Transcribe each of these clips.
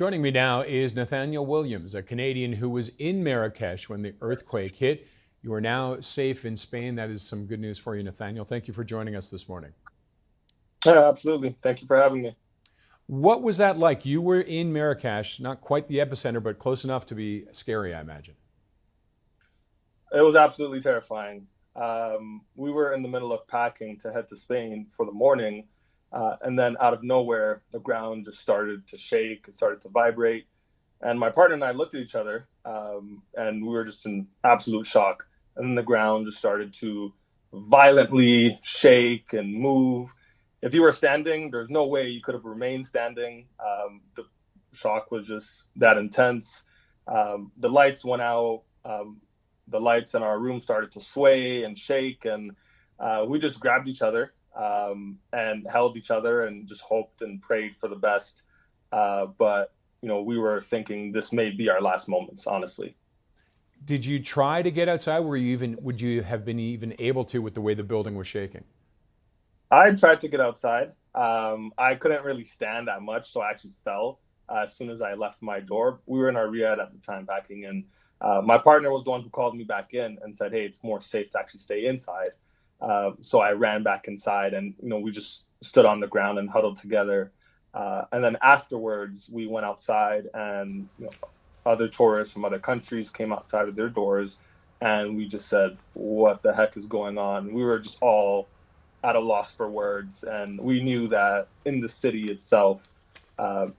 Joining me now is Nathaniel Williams, a Canadian who was in Marrakesh when the earthquake hit. You are now safe in Spain. That is some good news for you, Nathaniel. Thank you for joining us this morning. Yeah, absolutely. Thank you for having me. What was that like? You were in Marrakesh, not quite the epicenter, but close enough to be scary, I imagine. It was absolutely terrifying. We were in the middle of packing to head to Spain for the morning, and then out of nowhere, the ground just started to shake, it started to vibrate. And my partner and I looked at each other, and we were just in absolute shock. And then the ground just started to violently shake and move. If you were standing, there's no way you could have remained standing. The shock was just that intense. The lights went out. The lights in our room started to sway and shake, and we just grabbed each other and held each other and just hoped and prayed for the best. But we were thinking this may be our last moments, honestly. Did you try to get outside? Would you have been even able to with the way the building was shaking? I tried to get outside. I couldn't really stand that much, so I actually fell as soon as I left my door. We were in our riad at the time packing, and my partner was the one who called me back in and said, "Hey, it's more safe to actually stay inside." So I ran back inside, and we just stood on the ground and huddled together. And then afterwards, we went outside, and other tourists from other countries came outside of their doors, and we just said, "What the heck is going on?" We were just all at a loss for words, and we knew that in the city itself,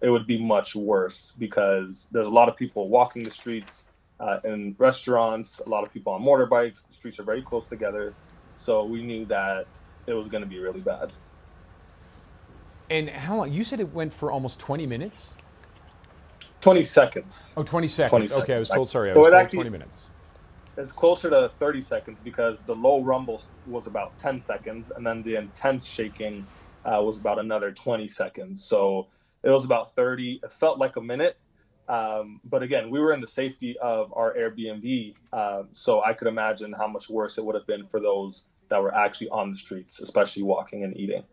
it would be much worse because there's a lot of people walking the streets, in restaurants, a lot of people on motorbikes. The streets are very close together, so we knew that it was going to be really bad. And how long? You said it went for almost 20 minutes? 20 seconds. Oh, 20 seconds. 20 Okay, seconds. I was told, sorry, I So was it told actually 20 minutes. It's closer to 30 seconds because the low rumble was about 10 seconds, and then the intense shaking was about another 20 seconds. So it was about 30. It felt like a minute. But again, we were in the safety of our Airbnb, so I could imagine how much worse it would have been for those that were actually on the streets, especially walking and eating.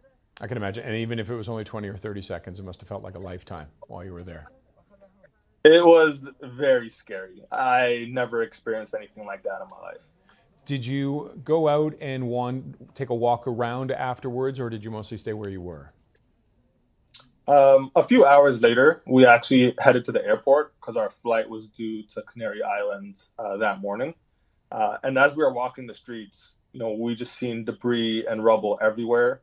I can imagine. And even if it was only 20 or 30 seconds, it must have felt like a lifetime while you were there. It was very scary. I never experienced anything like that in my life. Did you go out and take a walk around afterwards, or did you mostly stay where you were? A few hours later, we actually headed to the airport because our flight was due to Canary Islands that morning. And as we were walking the streets, we just seen debris and rubble everywhere,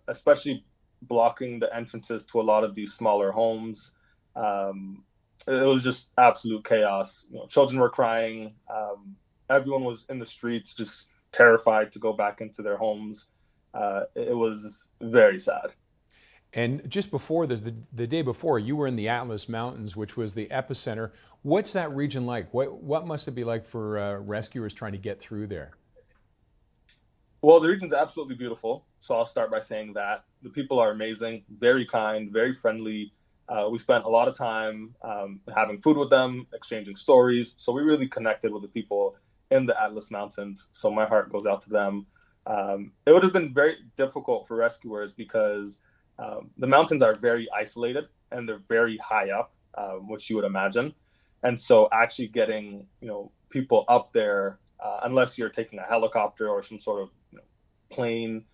especially blocking the entrances to a lot of these smaller homes. It was just absolute chaos. Children were crying. Everyone was in the streets, just terrified to go back into their homes. It was very sad. And just before this, the day before, you were in the Atlas Mountains, which was the epicenter. What's that region like? What must it be like for rescuers trying to get through there? Well, the region's absolutely beautiful. So I'll start by saying that. The people are amazing, very kind, very friendly. We spent a lot of time having food with them, exchanging stories. So we really connected with the people in the Atlas Mountains. So my heart goes out to them. It would have been very difficult for rescuers because the mountains are very isolated and they're very high up, which you would imagine. And so actually getting, people up there, unless you're taking a helicopter or some sort of plane,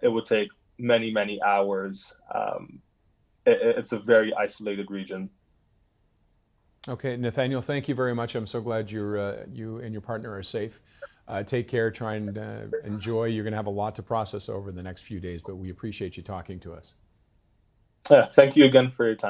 it would take many, many hours. It's a very isolated region. Okay, Nathaniel, thank you very much. I'm so glad you and your partner are safe. Take care, try and enjoy. You're going to have a lot to process over the next few days, but we appreciate you talking to us. Yeah, thank you again for your time.